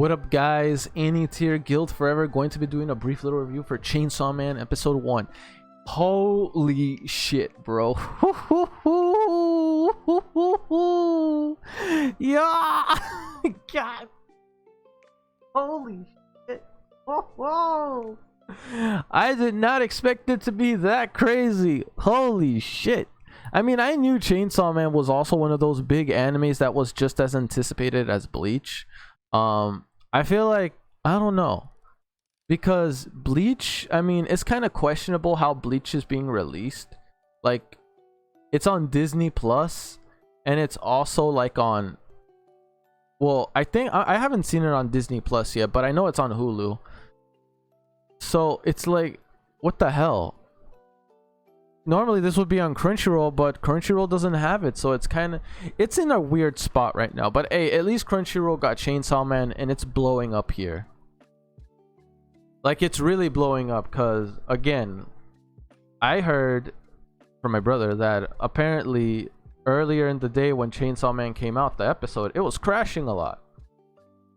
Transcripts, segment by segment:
What up, guys? Any tier guild forever going to be doing a brief little review for Chainsaw Man episode 1. Holy shit, bro. Yeah. God. Holy shit. I did not expect it to be that crazy. Holy shit. I mean, I knew Chainsaw Man was also one of those big animes that was just as anticipated as Bleach. I feel like, I don't know, because Bleach, I mean, it's kind of questionable how Bleach is being released. Like, it's on Disney Plus, and it's also like on, well, I think I haven't seen it on Disney Plus yet, but I know it's on Hulu. So it's like, what the hell? Normally this would be on Crunchyroll, but Crunchyroll doesn't have it, so it's in a weird spot right now. But hey, at least Crunchyroll got Chainsaw Man, and it's blowing up here. Like, it's really blowing up, because again, I heard from my brother that apparently earlier in the day when Chainsaw Man came out, the episode, it was crashing a lot.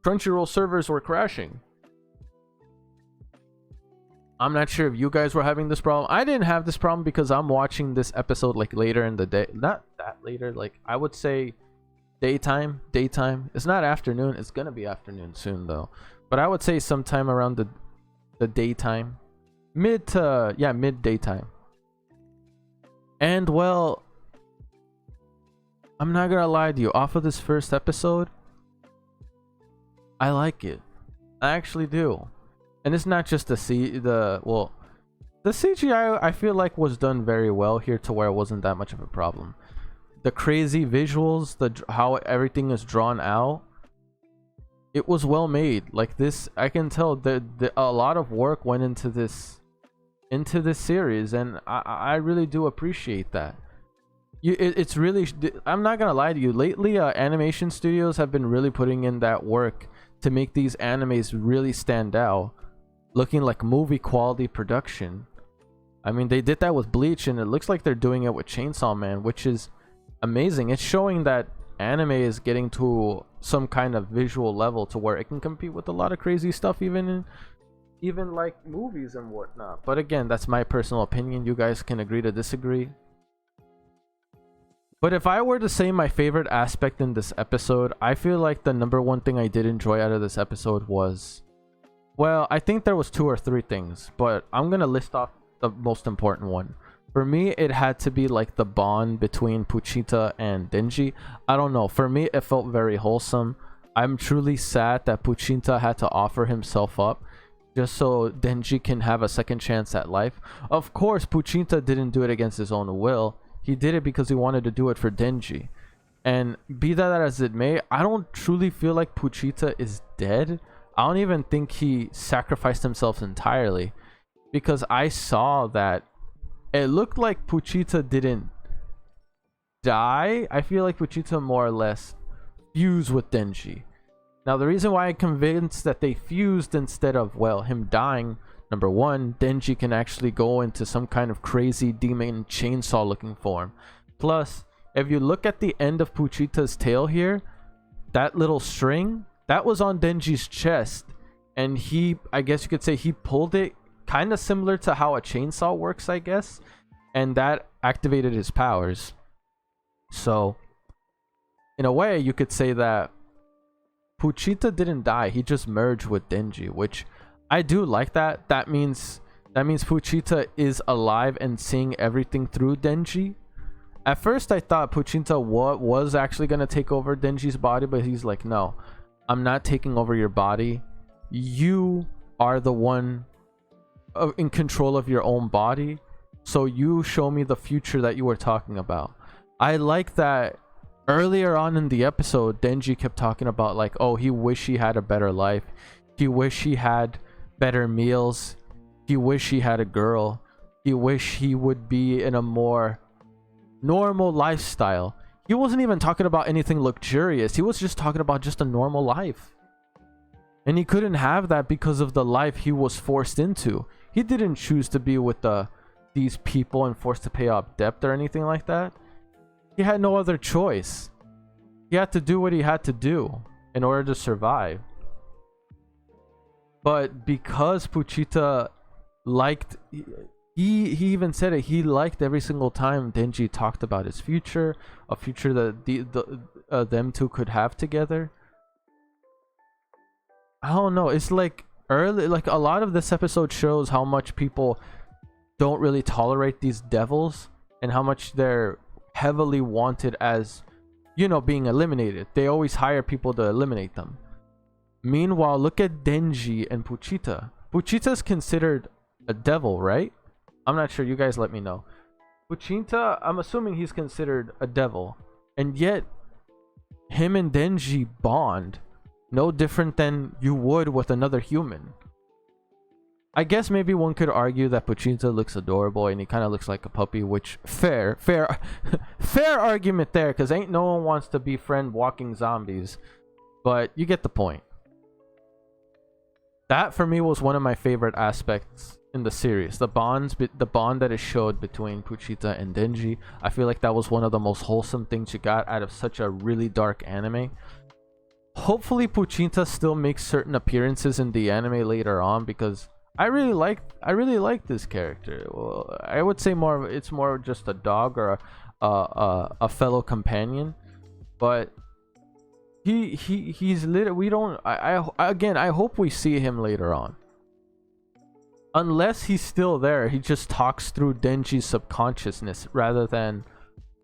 Crunchyroll servers were crashing. I'm not sure if you guys were having this problem. I didn't have this problem because I'm watching this episode like later in the day. Not that later, like I would say daytime. It's not afternoon. It's gonna be afternoon soon though. But I would say sometime around the daytime. Mid daytime. And well, I'm not gonna lie to you, off of this first episode, I like it. I actually do. And it's not just the CGI I feel like was done very well here to where it wasn't that much of a problem. The crazy visuals, how everything is drawn out, it was well made. Like this, I can tell that a lot of work went into this series, and I really do appreciate that. It's really, I'm not gonna lie to you, lately animation studios have been really putting in that work to make these animes really stand out, looking like movie quality production. I mean, they did that with Bleach, and it looks like they're doing it with Chainsaw Man, which is amazing. It's showing that anime is getting to some kind of visual level to where it can compete with a lot of crazy stuff, even like movies and whatnot. But again, that's my personal opinion. You guys can agree to disagree. But if I were to say my favorite aspect in this episode, I feel like the number one thing I did enjoy out of this episode was, well, I think there was 2 or 3 things, but I'm gonna list off the most important one. For me, it had to be like the bond between Puchita and Denji. I don't know, for me it felt very wholesome. I'm truly sad that Puchita had to offer himself up just so Denji can have a second chance at life. Of course, Puchita didn't do it against his own will. He did it because he wanted to do it for Denji. And be that as it may, I don't truly feel like Puchita is dead. I don't even think he sacrificed himself entirely, because I saw that it looked like Puchita didn't die. I feel like Puchita more or less fused with Denji. Now, the reason why I'm convinced that they fused instead of, well, him dying, number one, Denji can actually go into some kind of crazy demon chainsaw looking form. Plus, if you look at the end of Puchita's tail here, that little string, that was on Denji's chest, and I guess you could say he pulled it kind of similar to how a chainsaw works, I guess, and that activated his powers. So in a way, you could say that Puchita didn't die, he just merged with Denji, which I do like. That means Puchita is alive and seeing everything through Denji. At first I thought Puchita was actually going to take over Denji's body, but he's like, no, I'm not taking over your body. You are the one in control of your own body. So you show me the future that you were talking about. I like that earlier on in the episode, Denji kept talking about like, oh, he wish he had a better life. He wish he had better meals. He wish he had a girl. He wish he would be in a more normal lifestyle. He wasn't even talking about anything luxurious. He was just talking about just a normal life. And he couldn't have that because of the life he was forced into. He didn't choose to be with these people and forced to pay off debt or anything like that. He had no other choice. He had to do what he had to do in order to survive. But because Puchita liked, he even said it, he liked every single time Denji talked about his future, a future that them two could have together. I don't know, it's like early, like a lot of this episode shows how much people don't really tolerate these devils and how much they're heavily wanted as, you know, being eliminated. They always hire people to eliminate them. Meanwhile, look at Denji and Puchita. Puchita's considered a devil, right? I'm not sure, you guys let me know. Puchita, I'm assuming he's considered a devil, and yet him and Denji bond no different than you would with another human. I guess maybe one could argue that Puchita looks adorable and he kind of looks like a puppy, which fair argument there, because ain't no one wants to befriend walking zombies, but you get the point. That for me was one of my favorite aspects in the series, the bond that is showed between Puchita and Denji. I feel like that was one of the most wholesome things you got out of such a really dark anime. Hopefully Puchita still makes certain appearances in the anime later on, because I really like this character. Well, I would say it's more just a dog or a fellow companion, but he's literally, we don't, I hope we see him later on. Unless he's still there, he just talks through Denji's subconsciousness rather than,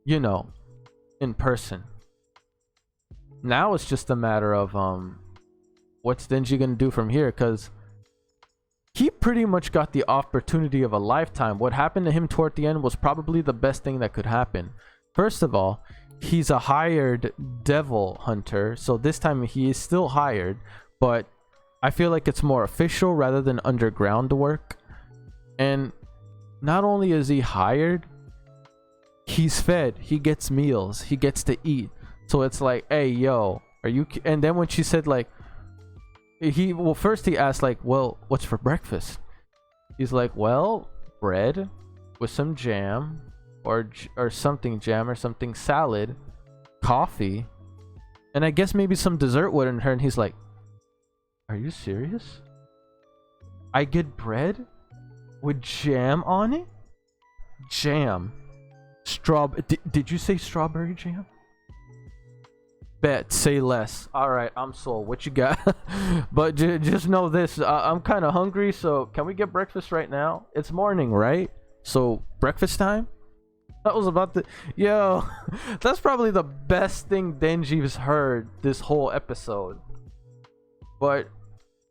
you know, in person. Now it's just a matter of what's Denji gonna do from here, because he pretty much got the opportunity of a lifetime. What happened to him toward the end was probably the best thing that could happen. First of all, he's a hired devil hunter, so this time he is still hired, but I feel like it's more official rather than underground work. And not only is he hired, he's fed, he gets meals, he gets to eat. So it's like, hey, yo, are you? And then when she said like, first he asked like, well, what's for breakfast? He's like, well, bread with some jam or something, jam or something, salad, coffee, and I guess maybe some dessert wouldn't hurt. And he's like, are you serious? I get bread with jam on it? Jam. Did you say strawberry jam? Bet, say less. All right, I'm sold. What you got? But just know this, I'm kind of hungry, so can we get breakfast right now? It's morning, right? So breakfast time. That was about the, yo, that's probably the best thing Denji's heard this whole episode. But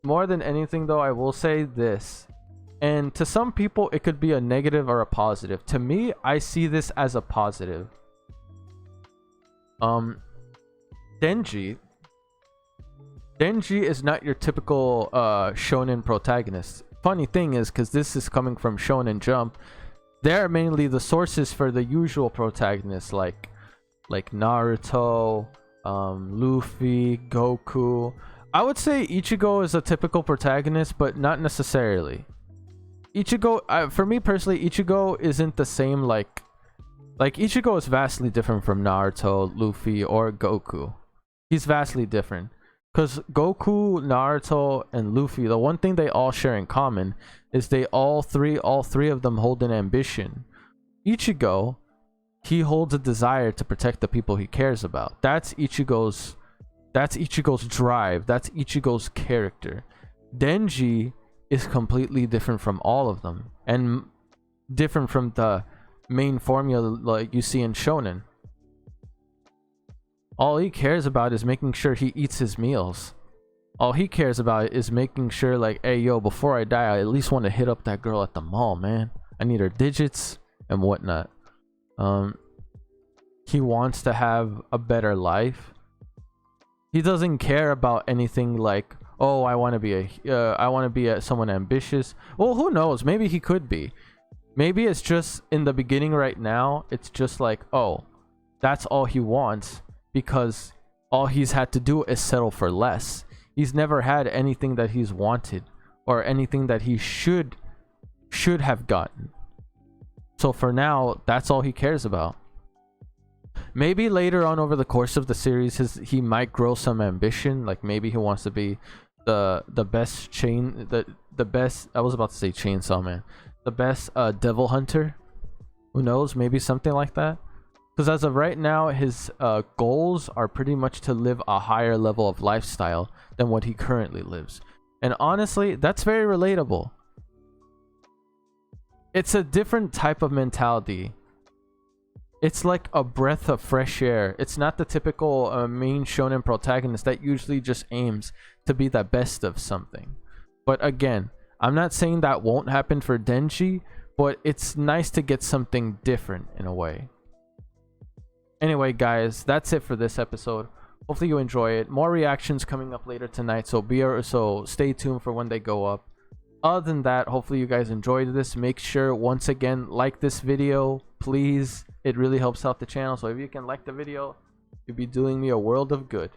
more than anything though, I will say this, and to some people it could be a negative or a positive. To me, I see this as a positive. Denji is not your typical shonen protagonist. Funny thing is, because this is coming from Shonen Jump, they're mainly the sources for the usual protagonists like Naruto, Luffy, Goku. I would say Ichigo is a typical protagonist, but not necessarily. Ichigo, for me personally, Ichigo isn't the same. Like Ichigo is vastly different from Naruto, Luffy, or Goku. He's vastly different, because Goku, Naruto, and Luffy, the one thing they all share in common is they all three of them hold an ambition. Ichigo, he holds a desire to protect the people he cares about. That's Ichigo's drive. That's Ichigo's character. Denji is completely different from all of them, and different from the main formula like you see in shonen. All he cares about is making sure he eats his meals. All he cares about is making sure, like, hey, yo, before I die, I at least want to hit up that girl at the mall, man. I need her digits and whatnot. He wants to have a better life. He doesn't care about anything like, oh, I want to be someone ambitious. Well, who knows? Maybe he could be. Maybe it's just in the beginning right now, it's just like, oh, that's all he wants, because all he's had to do is settle for less. He's never had anything that he's wanted or anything that he should have gotten. So for now, that's all he cares about. Maybe later on over the course of the series, he might grow some ambition. Like maybe he wants to be the best the best, I was about to say Chainsaw Man, the best devil hunter. Who knows, maybe something like that. Because as of right now, his goals are pretty much to live a higher level of lifestyle than what he currently lives. And honestly, that's very relatable. It's a different type of mentality. It's like a breath of fresh air. It's not the typical main shonen protagonist that usually just aims to be the best of something. But again, I'm not saying that won't happen for Denji, but it's nice to get something different in a way. Anyway, guys, that's it for this episode. Hopefully you enjoy it. More reactions coming up later tonight, so stay tuned for when they go up. Other than that, hopefully you guys enjoyed this. Make sure, once again, like this video, please. It really helps out the channel. So if you can like the video, you'd be doing me a world of good.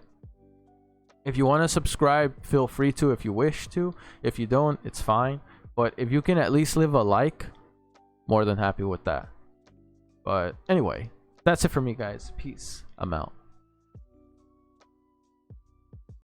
If you want to subscribe, feel free to if you wish to. If you don't, it's fine. But if you can at least leave a like, more than happy with that. But anyway, that's it for me, guys. Peace. I'm out.